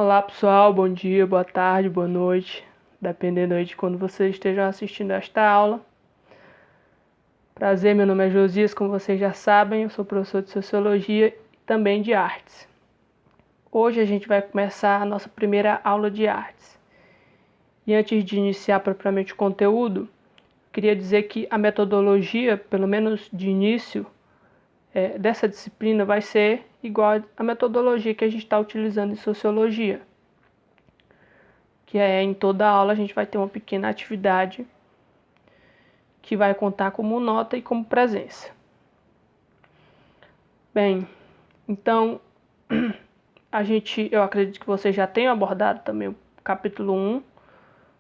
Olá pessoal, bom dia, boa tarde, boa noite, dependendo aí de quando vocês estejam assistindo esta aula. Prazer, meu nome é Josias, como vocês já sabem, eu sou professor de Sociologia e também de Artes. Hoje a gente vai começar a nossa primeira aula de Artes. E antes de iniciar propriamente o conteúdo, queria dizer que a metodologia, pelo menos de início, dessa disciplina vai ser igual à metodologia que a gente está utilizando em Sociologia. Que em toda aula a gente vai ter uma pequena atividade que vai contar como nota e como presença. Bem, então, eu acredito que vocês já tenham abordado também o capítulo 1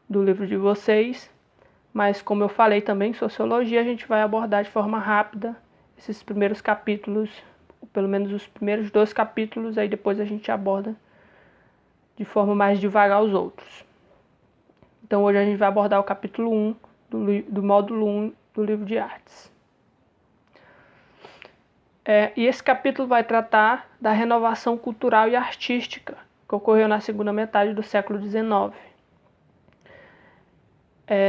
do livro de vocês, mas como eu falei também em Sociologia, a gente vai abordar de forma rápida esses primeiros capítulos, pelo menos os primeiros 2 capítulos, aí depois a gente aborda de forma mais devagar os outros. Então hoje a gente vai abordar o capítulo 1 do módulo 1 do livro de artes. E esse capítulo vai tratar da renovação cultural e artística que ocorreu na segunda metade do século XIX.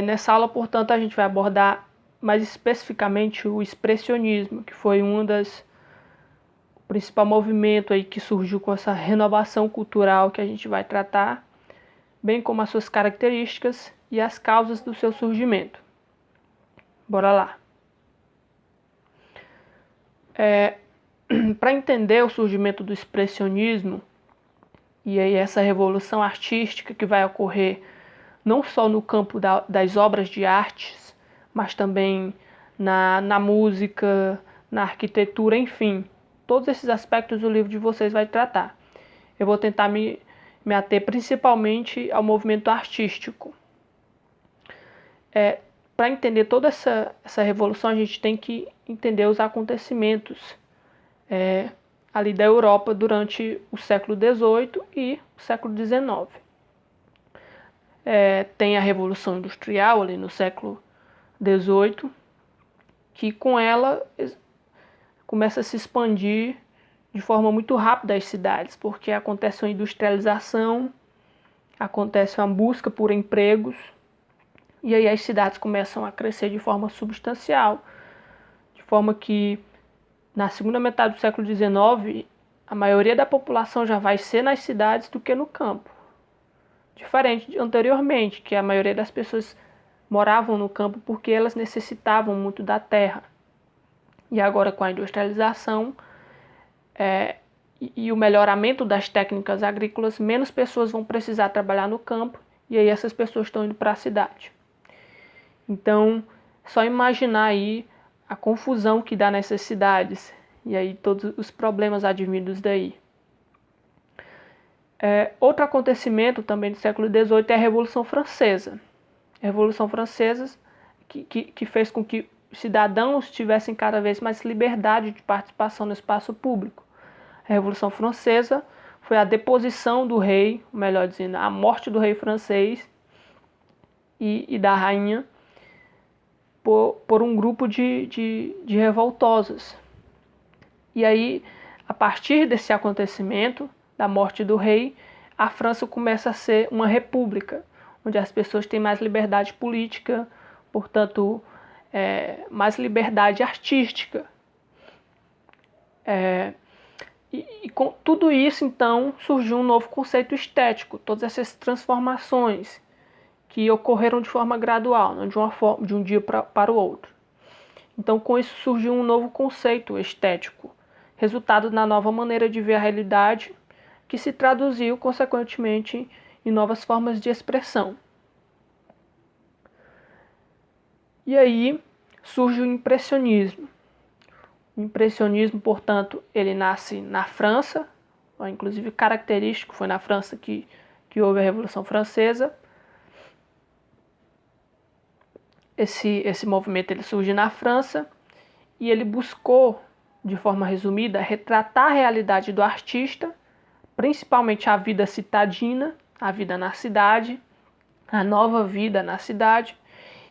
Nessa aula, portanto, a gente vai abordar mais especificamente o expressionismo, que foi o principal movimento aí que surgiu com essa renovação cultural que a gente vai tratar, bem como as suas características e as causas do seu surgimento. Bora lá. Para entender o surgimento do expressionismo e aí essa revolução artística que vai ocorrer não só no campo das obras de artes, mas também na música, na arquitetura, enfim, todos esses aspectos o livro de vocês vai tratar. Eu vou tentar me ater principalmente ao movimento artístico. Para entender toda essa revolução, a gente tem que entender os acontecimentos ali da Europa durante o século XVIII e o século XIX. Tem a Revolução Industrial ali no século XVIII, que com ela começa a se expandir de forma muito rápida as cidades, porque acontece uma industrialização, acontece uma busca por empregos, e aí as cidades começam a crescer de forma substancial, de forma que na segunda metade do século XIX, a maioria da população já vai ser nas cidades do que no campo. Diferente de anteriormente, que a maioria das pessoas moravam no campo porque elas necessitavam muito da terra. E agora com a industrialização e o melhoramento das técnicas agrícolas, menos pessoas vão precisar trabalhar no campo e aí essas pessoas estão indo para a cidade. Então, só imaginar aí a confusão que dá nessas cidades e aí todos os problemas advindos daí. Outro acontecimento também do século XVIII é a Revolução Francesa. A Revolução Francesa que fez com que os cidadãos tivessem cada vez mais liberdade de participação no espaço público. A Revolução Francesa foi a deposição do rei, melhor dizendo, a morte do rei francês e da rainha por um grupo de revoltosos. E aí, a partir desse acontecimento, da morte do rei, a França começa a ser uma república, onde as pessoas têm mais liberdade política, portanto, mais liberdade artística. E com tudo isso, então, surgiu um novo conceito estético, todas essas transformações que ocorreram de forma gradual, não de um dia para o outro. Então, com isso surgiu um novo conceito estético, resultado na nova maneira de ver a realidade, que se traduziu, consequentemente, em novas formas de expressão. E aí surge o impressionismo. O impressionismo, portanto, ele nasce na França, inclusive característico, foi na França que houve a Revolução Francesa. Esse movimento ele surge na França e ele buscou, de forma resumida, retratar a realidade do artista, principalmente a vida citadina, a vida na cidade, a nova vida na cidade,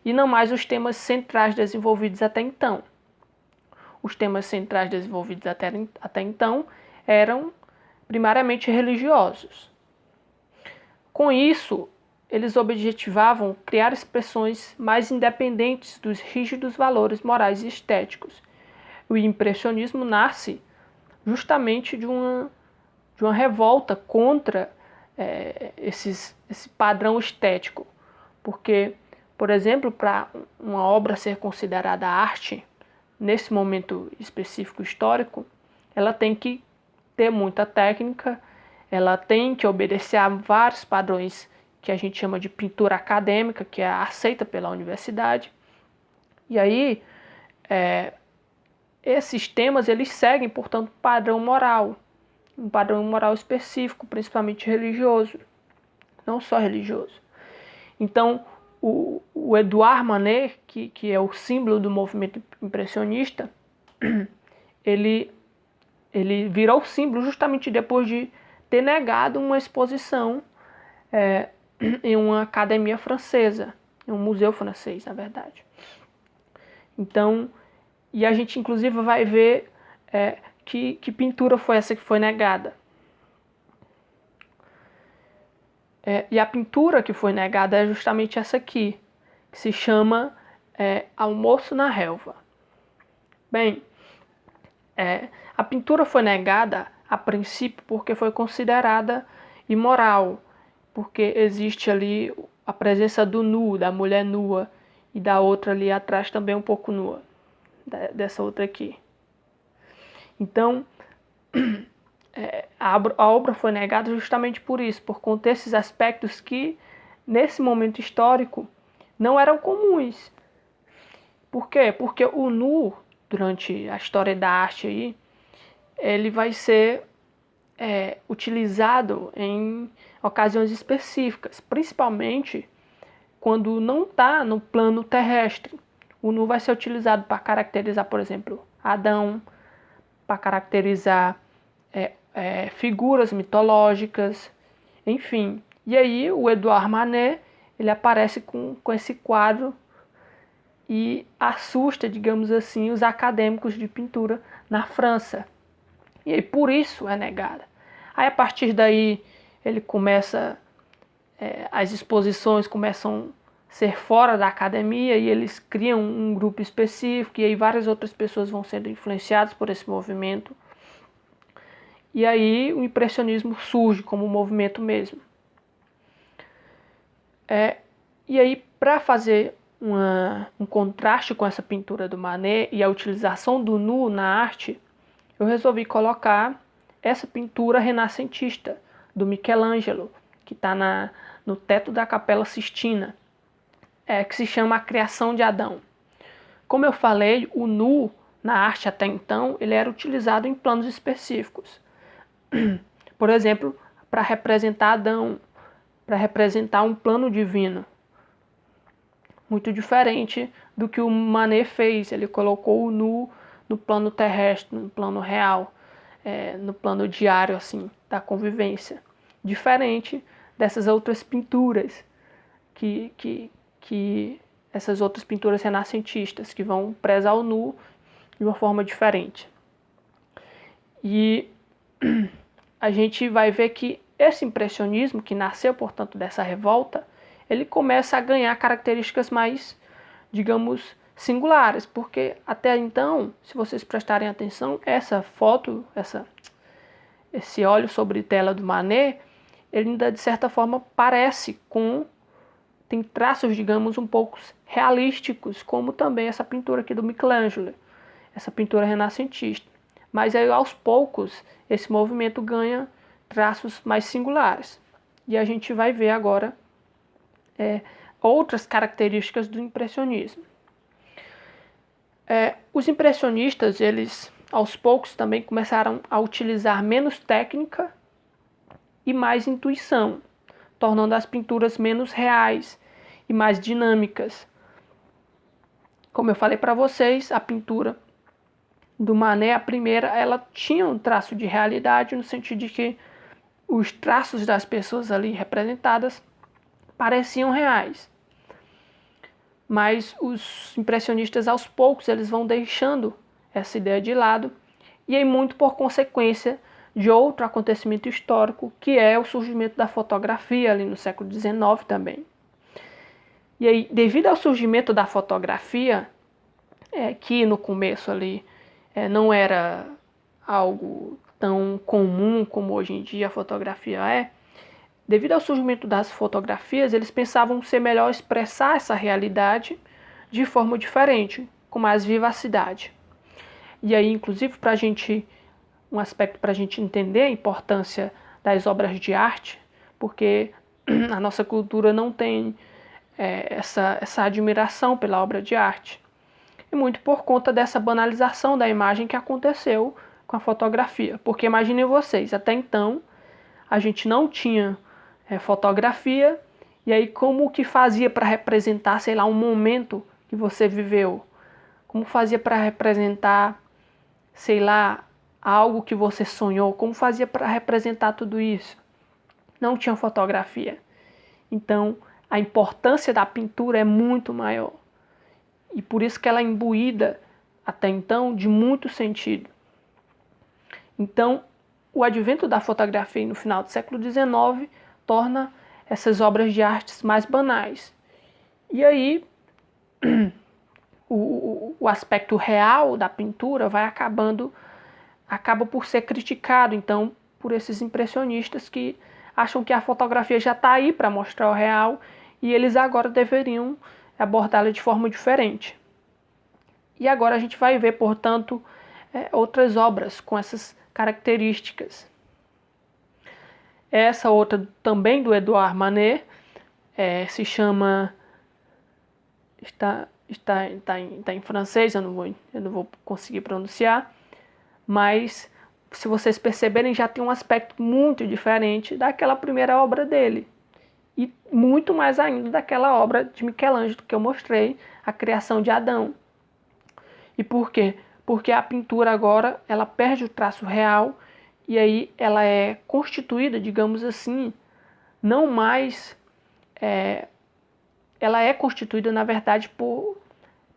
e não mais os temas centrais desenvolvidos até então. Os temas centrais desenvolvidos até então eram primariamente religiosos. Com isso, eles objetivavam criar expressões mais independentes dos rígidos valores morais e estéticos. O impressionismo nasce justamente de uma revolta contra esse padrão estético. Porque, por exemplo, para uma obra ser considerada arte, nesse momento específico histórico, ela tem que ter muita técnica, ela tem que obedecer a vários padrões que a gente chama de pintura acadêmica, que é aceita pela universidade. E aí, esses temas eles seguem, portanto, um padrão moral específico, principalmente religioso, não só religioso. Então, o Edouard Manet, que é o símbolo do movimento impressionista, ele virou símbolo justamente depois de ter negado uma exposição em uma academia francesa, em um museu francês, na verdade. Então, e a gente inclusive vai ver que pintura foi essa que foi negada. E a pintura que foi negada é justamente essa aqui, que se chama Almoço na Relva. Bem, a pintura foi negada a princípio porque foi considerada imoral, porque existe ali a presença do nu, da mulher nua, e da outra ali atrás também um pouco nua, dessa outra aqui. Então, a obra foi negada justamente por isso, por conter esses aspectos que, nesse momento histórico, não eram comuns. Por quê? Porque o nu, durante a história da arte aí, ele vai ser utilizado em ocasiões específicas, principalmente quando não está no plano terrestre. O nu vai ser utilizado para caracterizar, por exemplo, Adão, para caracterizar figuras mitológicas, enfim. E aí o Edouard Manet, ele aparece com esse quadro e assusta, digamos assim, os acadêmicos de pintura na França. E aí por isso é negada. Aí a partir daí ele começa, as exposições começam a ser fora da academia e eles criam um grupo específico e aí várias outras pessoas vão sendo influenciadas por esse movimento. E aí o impressionismo surge como um movimento mesmo. E aí, para fazer um contraste com essa pintura do Manet e a utilização do nu na arte, eu resolvi colocar essa pintura renascentista do Michelangelo, que está no teto da Capela Sistina, que se chama A Criação de Adão. Como eu falei, o nu na arte até então ele era utilizado em planos específicos. Por exemplo, para representar Adão, para representar um plano divino. Muito diferente do que o Manet fez. Ele colocou o nu no plano terrestre, no plano real, no plano diário assim, da convivência. Diferente dessas outras pinturas, essas outras pinturas renascentistas, que vão prezar o nu de uma forma diferente. E a gente vai ver que esse impressionismo, que nasceu, portanto, dessa revolta, ele começa a ganhar características mais, digamos, singulares, porque até então, se vocês prestarem atenção, essa foto, esse óleo sobre tela do Manet, ele ainda de certa forma tem traços, digamos, um pouco realísticos, como também essa pintura aqui do Michelangelo, essa pintura renascentista. Mas aí, aos poucos, esse movimento ganha traços mais singulares. E a gente vai ver agora outras características do impressionismo. Os impressionistas, eles aos poucos também começaram a utilizar menos técnica e mais intuição, tornando as pinturas menos reais e mais dinâmicas. Como eu falei para vocês, a pintura do Manet, a primeira, ela tinha um traço de realidade no sentido de que os traços das pessoas ali representadas pareciam reais. Mas os impressionistas, aos poucos, eles vão deixando essa ideia de lado, e aí muito por consequência de outro acontecimento histórico, que é o surgimento da fotografia ali no século XIX também. E aí, devido ao surgimento da fotografia, que no começo ali não era algo tão comum como hoje em dia a fotografia é, devido ao surgimento das fotografias, eles pensavam ser melhor expressar essa realidade de forma diferente, com mais vivacidade. E aí, inclusive, um aspecto para a gente entender a importância das obras de arte, porque a nossa cultura não tem essa admiração pela obra de arte. E muito por conta dessa banalização da imagem que aconteceu com a fotografia. Porque imaginem vocês, até então a gente não tinha fotografia, e aí como que fazia para representar, sei lá, um momento que você viveu? Como fazia para representar, sei lá, algo que você sonhou? Como fazia para representar tudo isso? Não tinha fotografia. Então, a importância da pintura é muito maior. E por isso que ela é imbuída, até então, de muito sentido. Então, o advento da fotografia no final do século XIX torna essas obras de artes mais banais. E aí, o aspecto real da pintura acaba por ser criticado, então, por esses impressionistas que acham que a fotografia já está aí para mostrar o real e eles agora deveriam abordá-la de forma diferente. E agora a gente vai ver, portanto, outras obras com essas características. Essa outra também do Edouard Manet se chama... Está em francês, eu não vou conseguir pronunciar, mas se vocês perceberem já tem um aspecto muito diferente daquela primeira obra dele. E muito mais ainda daquela obra de Michelangelo que eu mostrei, a criação de Adão. E por quê? Porque a pintura agora ela perde o traço real e aí ela é constituída, digamos assim, não mais... ela é constituída, na verdade, por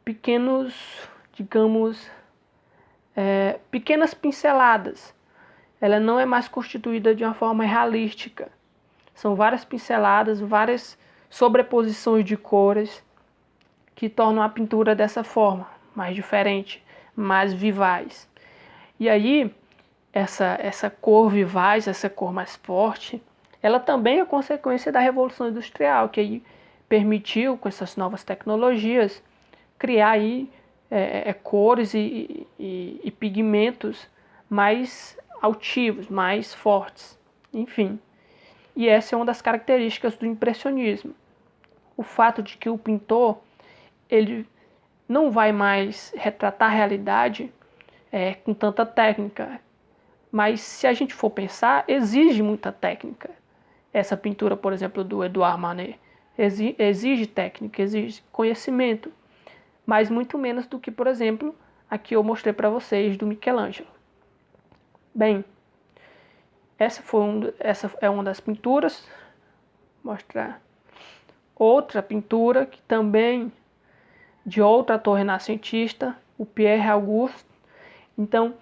pequenos, digamos, pequenas pinceladas. Ela não é mais constituída de uma forma realística. São várias pinceladas, várias sobreposições de cores que tornam a pintura dessa forma, mais diferente, mais vivaz. E aí, essa cor vivaz, essa cor mais forte, ela também é consequência da Revolução Industrial, que aí permitiu, com essas novas tecnologias, criar aí cores e pigmentos mais altivos, mais fortes, enfim. E essa é uma das características do impressionismo. O fato de que o pintor ele não vai mais retratar a realidade com tanta técnica. Mas se a gente for pensar, exige muita técnica. Essa pintura, por exemplo, do Edouard Manet, exige técnica, exige conhecimento, mas muito menos do que, por exemplo, aqui eu mostrei para vocês do Michelangelo. Bem, essa é uma das pinturas. Vou mostrar outra pintura que também de outro ator renascentista, o Pierre Auguste. Então,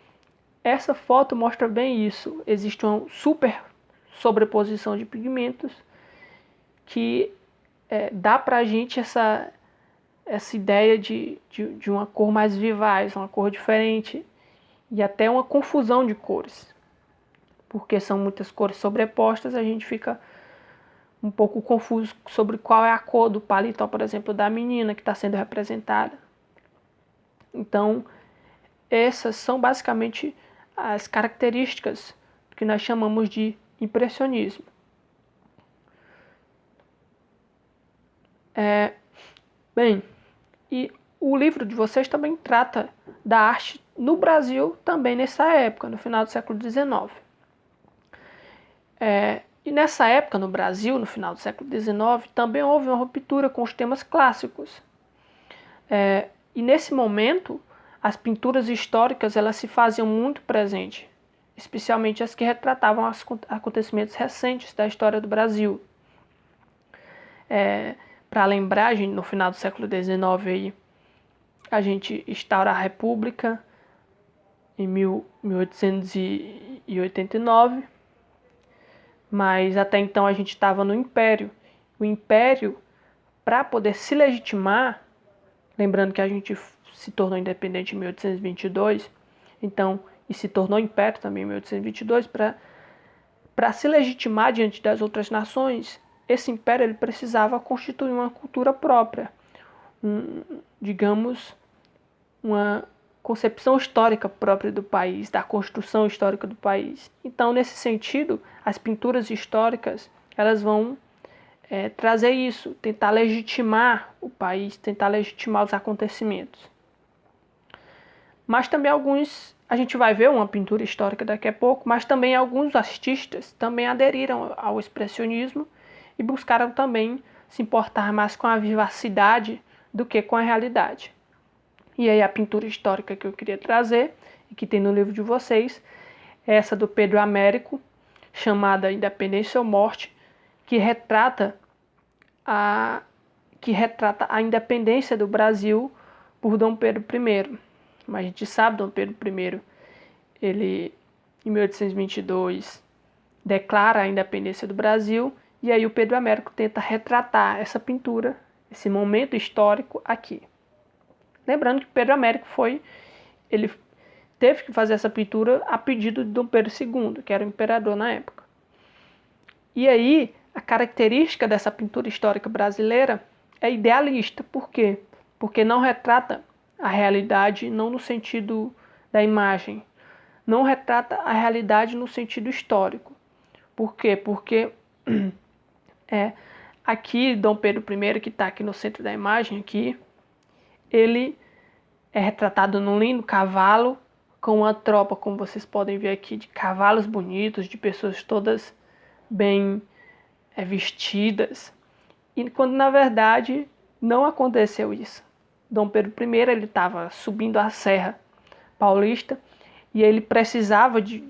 essa foto mostra bem isso. Existe uma super sobreposição de pigmentos que dá para a gente essa ideia de uma cor mais vivaz, uma cor diferente e até uma confusão de cores. Porque são muitas cores sobrepostas, a gente fica um pouco confuso sobre qual é a cor do paletó, por exemplo, da menina que está sendo representada. Então, essas são basicamente as características que nós chamamos de impressionismo. Bem, e o livro de vocês também trata da arte no Brasil também nessa época, no final do século XIX. E nessa época no Brasil, no final do século XIX, também houve uma ruptura com os temas clássicos. E nesse momento, as pinturas históricas elas se faziam muito presentes, especialmente as que retratavam os acontecimentos recentes da história do Brasil. Para lembrar, no final do século XIX, aí, a gente instaura a República, em 1889, mas até então a gente estava no Império. O Império, para poder se legitimar, lembrando que a gente se tornou independente em 1822, então, e se tornou Império também em 1822, para se legitimar diante das outras nações, esse Império ele precisava constituir uma cultura própria, digamos, uma concepção histórica própria do país, da construção histórica do país. Então, nesse sentido, as pinturas históricas elas vão trazer isso, tentar legitimar o país, tentar legitimar os acontecimentos. Mas também a gente vai ver uma pintura histórica daqui a pouco, mas também alguns artistas também aderiram ao expressionismo e buscaram também se importar mais com a vivacidade do que com a realidade. E aí a pintura histórica que eu queria trazer, e que tem no livro de vocês, é essa do Pedro Américo, chamada Independência ou Morte, que retrata a independência do Brasil por Dom Pedro I. Mas a gente sabe, Dom Pedro I, ele, em 1822, declara a independência do Brasil, e aí o Pedro Américo tenta retratar essa pintura, esse momento histórico aqui. Lembrando que Pedro Américo ele teve que fazer essa pintura a pedido de Dom Pedro II, que era o imperador na época. E aí, a característica dessa pintura histórica brasileira é idealista. Por quê? Porque não retrata a realidade não no sentido da imagem, não retrata a realidade no sentido histórico. Por quê? Porque aqui, Dom Pedro I, que está aqui no centro da imagem, aqui, ele é retratado num lindo cavalo, com uma tropa, como vocês podem ver aqui, de cavalos bonitos, de pessoas todas bem vestidas. E quando, na verdade, não aconteceu isso. Dom Pedro I ele estava subindo a Serra Paulista e ele precisava de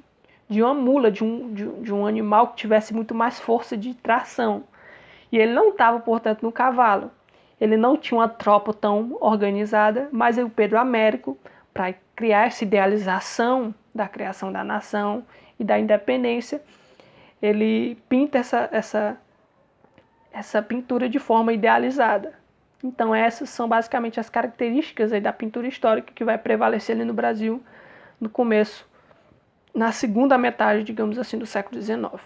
uma mula, de um animal que tivesse muito mais força de tração. E ele não estava, portanto, no cavalo. Ele não tinha uma tropa tão organizada, mas o Pedro Américo, para criar essa idealização da criação da nação e da independência, ele pinta essa pintura de forma idealizada. Então essas são basicamente as características aí da pintura histórica que vai prevalecer ali no Brasil no começo, na segunda metade, digamos assim, do século XIX.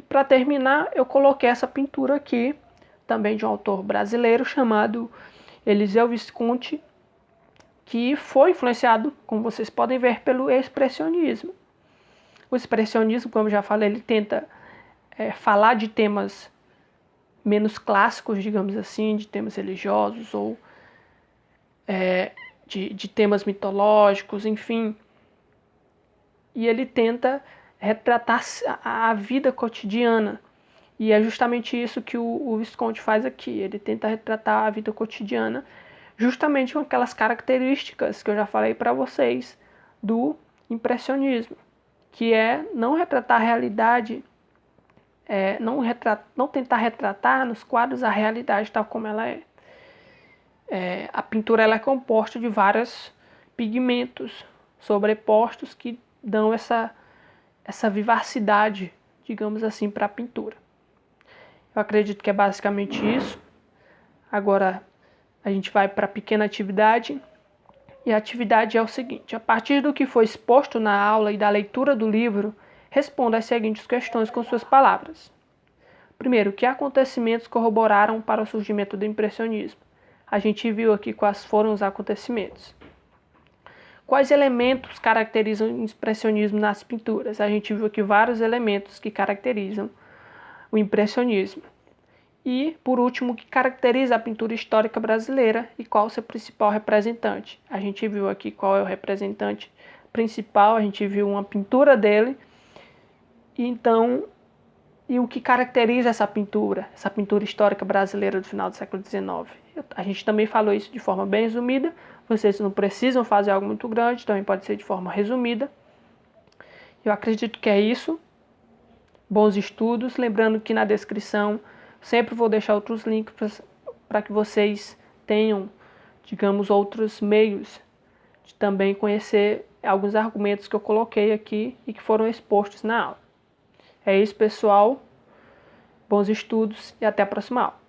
Para terminar, eu coloquei essa pintura aqui, também de um autor brasileiro chamado Eliseu Visconti, que foi influenciado, como vocês podem ver, pelo expressionismo. O expressionismo, como eu já falei, ele tenta falar de temas menos clássicos, digamos assim, de temas religiosos ou de temas mitológicos, enfim. E ele tenta retratar a vida cotidiana. E é justamente isso que o Visconti faz aqui. Ele tenta retratar a vida cotidiana justamente com aquelas características que eu já falei para vocês do impressionismo, que é não retratar a realidade, não tentar retratar nos quadros a realidade tal como ela é. A pintura ela é composta de vários pigmentos sobrepostos que dão essa vivacidade, digamos assim, para a pintura. Eu acredito que é basicamente isso. Agora a gente vai para a pequena atividade. E a atividade é o seguinte: a partir do que foi exposto na aula e da leitura do livro, responda as seguintes questões com suas palavras. Primeiro, que acontecimentos corroboraram para o surgimento do impressionismo? A gente viu aqui quais foram os acontecimentos. Quais elementos caracterizam o expressionismo nas pinturas? A gente viu aqui vários elementos que caracterizam o impressionismo. E, por último, o que caracteriza a pintura histórica brasileira e qual o seu principal representante. A gente viu aqui qual é o representante principal, a gente viu uma pintura dele. E o que caracteriza essa pintura histórica brasileira do final do século XIX? A gente também falou isso de forma bem resumida. Vocês não precisam fazer algo muito grande, também pode ser de forma resumida. Eu acredito que é isso. Bons estudos. Lembrando que na descrição sempre vou deixar outros links para que vocês tenham, digamos, outros meios de também conhecer alguns argumentos que eu coloquei aqui e que foram expostos na aula. É isso, pessoal. Bons estudos e até a próxima aula.